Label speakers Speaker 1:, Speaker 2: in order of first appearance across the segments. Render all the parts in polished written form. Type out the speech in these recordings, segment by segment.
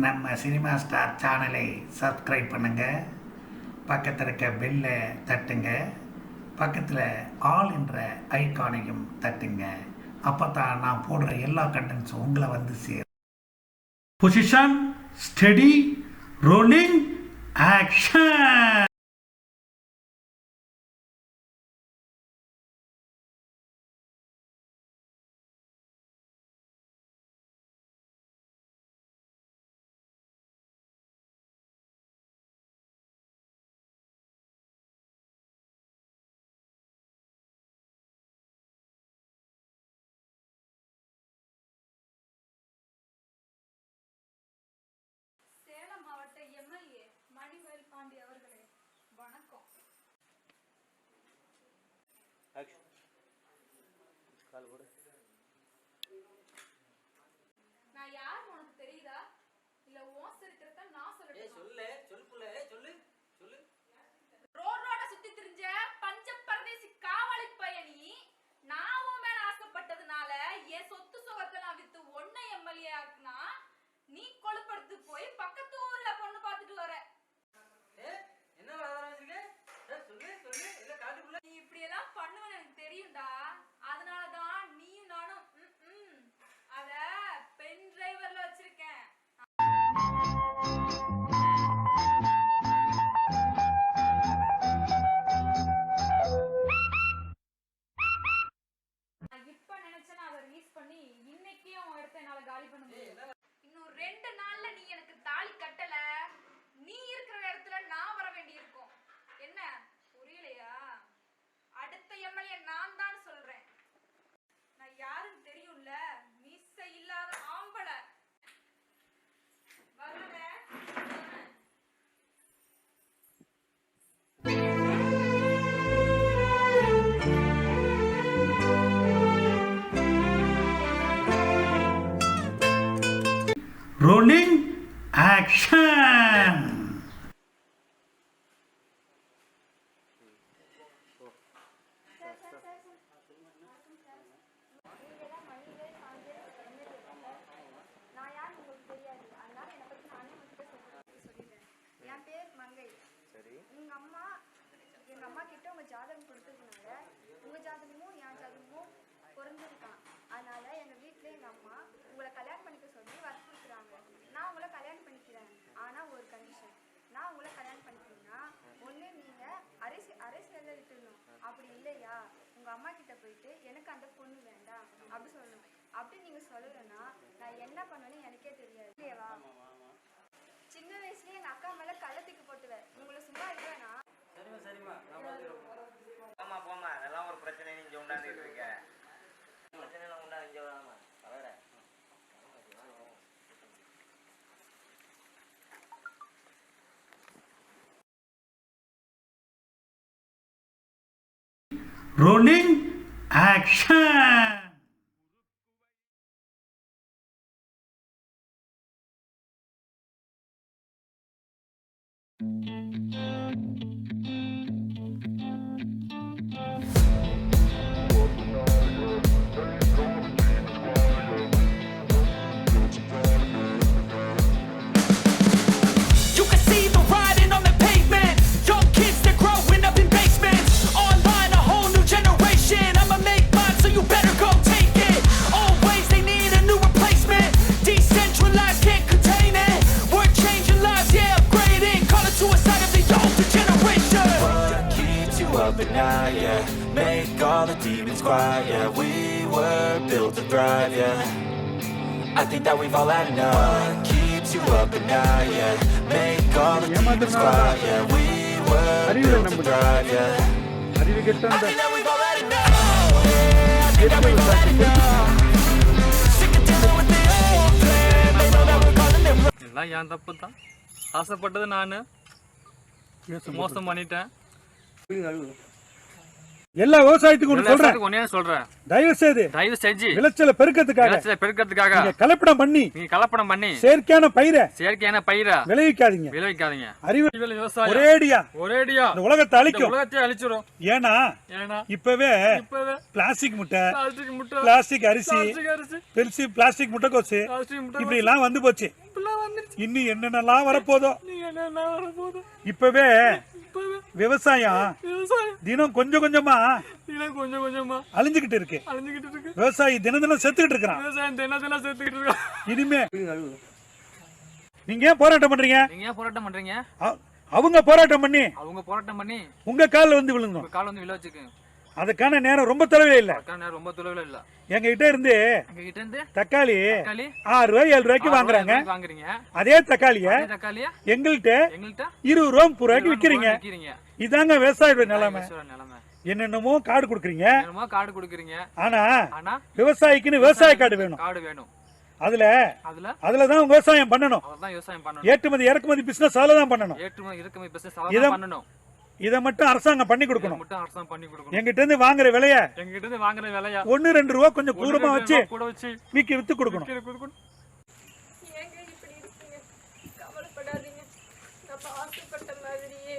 Speaker 1: நம்ம cinema star சேனலை subscribe பண்ணுங்கள், பக்கத்தில் இருக்க பெல்லை தட்டுங்க, பக்கத்தில் ஆல் என்ற ஐகானையும் தட்டுங்க. அப்போ தான் நான் போடுற எல்லா கண்டென்ட்ஸும் உங்களை வந்து சேரும். Position, study, rolling, action.
Speaker 2: Salem மாவட்ட எம்எல்ஏ மணிவேல் பாண்டி அவர்களே வணக்கம். நான் யார் உனக்கு தெரியுதா? இல்ல உன் சரித்திரத்தை நான் சொல்லு. ரோட சுத்தி திரிஞ்ச பஞ்ச பரதேசி காவலி பயணி. நான் உன் மேல ஆசைப்பட்டதுனால என் சொத்து சுகத்தெல்லாம் வித்து ஒன்னை எம்எல்ஏ ஆக்குனா நீ கொழுப்படுத்து போய் பக்கத்து ஊர்ல பொண்ணு பார்த்துட்டு வர.
Speaker 3: என்ன சொல்லு
Speaker 2: நீ இப்படி எல்லாம் பண்ணுவேன்னு எனக்கு தெரியும்டா. அதனாலதான் நீயும் நானும் அத பென் டிரைவர்ல வச்சிருக்கேன். இப்ப நினைச்சேன்னா அதை ரிலீஸ் பண்ணி இன்னைக்கே உன் இடத்த என்னால காலி பண்ண முடியும். இன்னும் 2 நாள்ல நீ எனக்கு தாலி கட்டல, நீ இருக்கிற இடத்துல நான் வர வேண்டியிருக்கும். என்ன புரியலையா? அடுத்த எம்எல்ஏ நான் தான் சொல்றேன். நான் யாருன்னு தெரியும்ல, மீசை இல்லாத ஆம்பளை. வரல
Speaker 1: ரோலிங், ஆக்ஷன்.
Speaker 2: நான் யார் உங்களுக்கு தெரியாது. அதனால என்னை பத்தி நானே உங்ககிட்ட சொல்லிடுறேன். என் பேர் மங்கை. எங்க அம்மா கிட்ட உங்க ஜாதகம் கொடுத்ததுனால உங்க ஜாதகமும் என் ஜாதகமும் பொருந்திருக்கான். அதனால எங்க வீட்டுல எங்க அம்மா உங்களை கல்யாணம் பண்ணிக்க சொல்லி வற்புறுத்துறாங்க. நான் உங்களை கல்யாணம் பண்ணிக்கிறேன். ஆனா ஒரு கண்டிஷன். நான் உங்களை கல்யாணம் பண்ணிக்கிறேன்னா ஒண்ணு நீங்க அரசியல்ல விட்டுடணும். அப்படி இல்லையா உங்க அம்மா கிட்ட போயிட்டு எனக்கு அந்த பொண்ணு வேண்டாம் அப்படி சொல்லணும். அப்படி நீங்க சொல்லலன்னா நான் என்ன பண்ணுவேன்னு எனக்கே தெரியாது. இல்லையவா? சின்ன வயசுலயே எங்க அக்கா மேல கள்ளத்துக்கு போட்டுவேன். உங்களை சும்மா இல்லைனா
Speaker 3: சரிமா போமா அதெல்லாம் ஒரு பிரச்சனை. நீங்க உண்டாந்துட்டு இருக்க பிரச்சனை எல்லாம் உண்டாந்து வளர
Speaker 1: rolling, action.
Speaker 4: Make all the demons quiet, yeah. We were built to thrive, yeah. I think that we've all had enough. What keeps you up at night, yeah. Make all the demons quiet, yeah. We were built to thrive, yeah. I think that we've all had enough. Yeah, I think that we've all had enough. Sick of dealing with the old plan. They know that we're calling them.
Speaker 5: எல்லாம் என் தப்பு தான். ஆசைப்பட்டது நான் மோசம் பண்ணிட்டேன்.
Speaker 6: எல்லா விவசாயத்துக்கும்
Speaker 5: சொல்றேன்.
Speaker 6: தயவு செஞ்சு விளைச்சல பெருக்கத்துக்காக நீங்க கலப்படம் பண்ணி செயற்கையான பயிரை விளைவிக்காதீங்க. அறிவியல் விவசாயம் ஒரேடியா இந்த உலகத்தை அழிச்சிரும். ஏன்னா இப்பவே பிளாஸ்டிக் முட்டை, பிளாஸ்டிக் அரிசி, பிளாஸ்டிக் முட்டைக்கோசு இப்படி எல்லாம் வந்து போச்சு. இன்னும் என்னென்னலாம் வரப்போதோ. இப்பவே விவசாயம் தினம் கொஞ்சம் கொஞ்சமா அழிஞ்சுகிட்டு இருக்கு. விவசாயி தினம் தினம் செத்துக்கிட்டு இருக்கிறான். இனிமே நீங்க ஏன் போராட்டம் பண்றீங்க? அவங்க போராட்டம் பண்ணி உங்க காலில் வந்து விழுந்தோம். அதுக்கான நேரம் ரொம்ப தொலைவே இல்ல. எங்க கிட்ட இருந்து தக்காளி 6 ரூபாய் 7 ரூபாய்க்கு வாங்குறாங்க. அதே தக்காளிய எங்கள்கிட்ட 20 ரூபா 30 ரூபாய்க்கு விக்கிறீங்க. இதாங்க விவசாய நிலைமை. என்னென்னமோ கார்டு கொடுக்குறீங்க. ஆனா விவசாயிக்குன்னு விவசாய கார்டு வேணும். அதுலதான் விவசாயம் பண்ணணும். ஏற்றுமதி இறக்குமதி பிசினஸ் அதுலதான் பண்ணணும். இத மட்டும் அரசாங்கம் பண்ணி கொடுக்கணும். எங்கிட்ட இருந்து வாங்குற விலைய 1-2 ரூபா கொஞ்சம் கூடமா வச்சு வித்து கொடுக்கணும்.
Speaker 2: ஏங்க இப்படி இருக்கீங்க? கவலைப்படாதீங்க. நம்ம ஆசைப்பட்ட மாதிரியே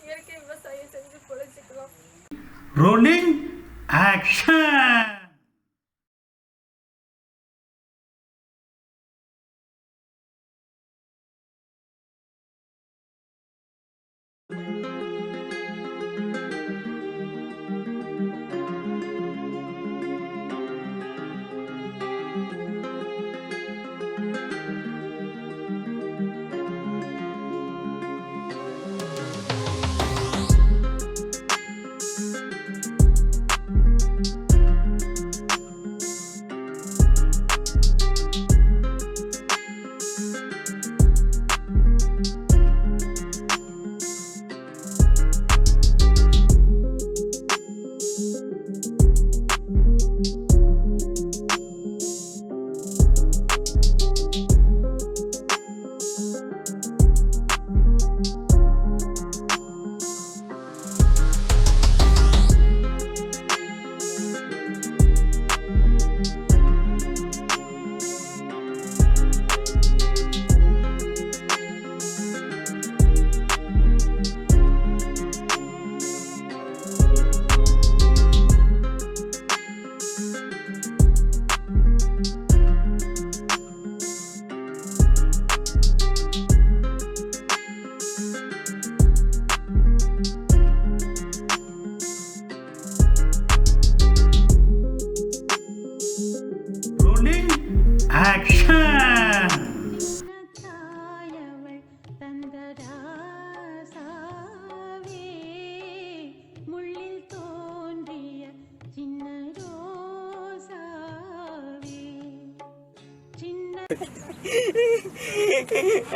Speaker 2: இயற்கை விவசாயம் செஞ்சு பொழைச்சிக்கலாம்.
Speaker 1: Rolling action.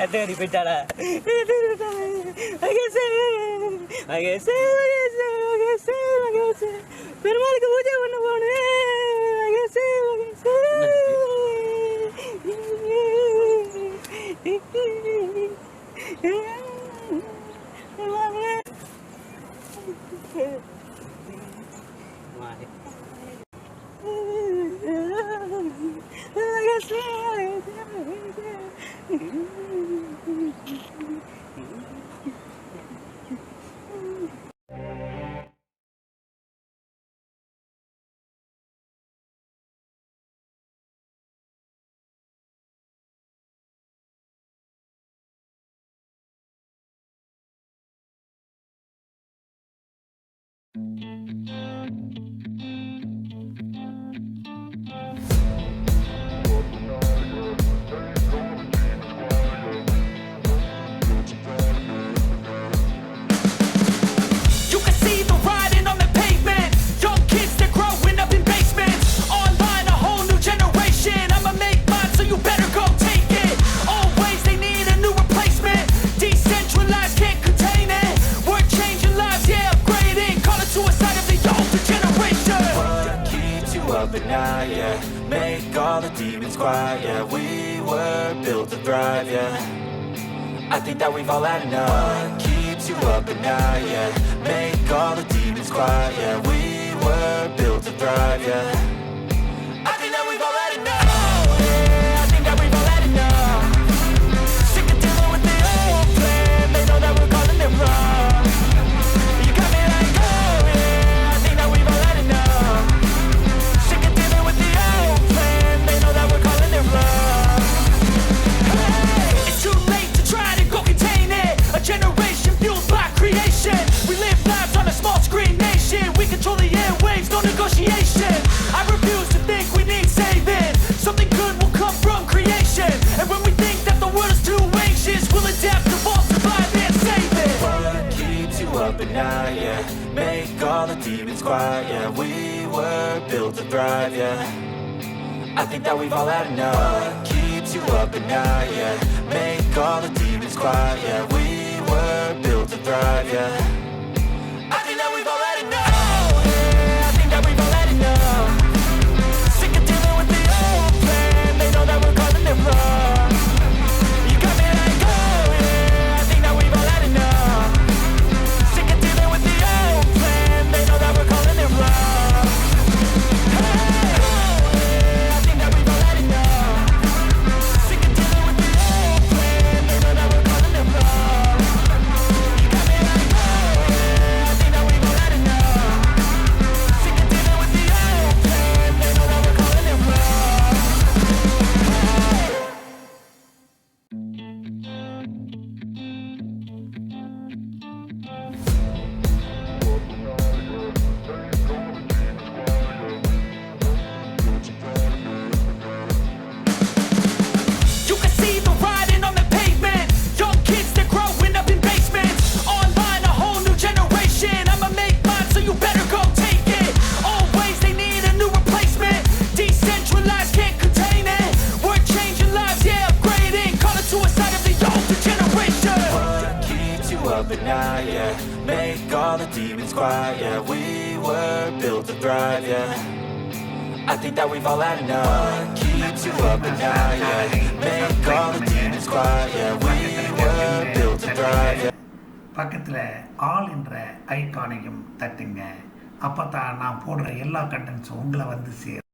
Speaker 3: எத்தனை போயிட்டாளா? பெருமாளுக்கு பூஜை பண்ண போனேன்.
Speaker 4: Make all the demons quiet, yeah. We were built to thrive, yeah. I think that we've all had enough. Keeps you up at night, yeah. Make all the demons quiet, yeah. We were built to thrive, yeah. I think that we've all had enough. Yeah, I think that we've all had enough. Sick of dealing with the old plan. They know that we're calling it wrong. You got me like, oh yeah, I think that we've all had enough. Sick of dealing with the old plan. They know that we're calling it wrong. Hey, it's too yeah. Make all the demons quiet, yeah. We were built to thrive, yeah. I think that we've all had enough. Keeps you up at night, yeah. Make all the demons quiet, yeah. We were built to thrive, yeah. I think that we've all had enough. Oh, yeah. I think that we've all had enough. Sick of dealing with the old plan. They know that we're calling it wrong. You got me like, oh, yeah. I think that we've all had enough. Sick of dealing with the old plan. They know that we're calling it wrong. Up at night, yeah. Make all the demons quiet, yeah. We were built to thrive, yeah. I think that we've all had enough. Keeps you up at night, yeah. Make all the demons quiet, yeah. We were built to thrive, yeah.
Speaker 1: பக்கத்தில் all என்ற ஐகானையும் தட்டுங்க. அப்போ தான் நான் போடுற எல்லா கண்டென்ட்ஸும் உங்களை வந்து சேரும்.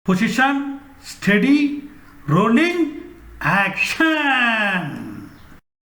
Speaker 1: Position, study, rolling, action.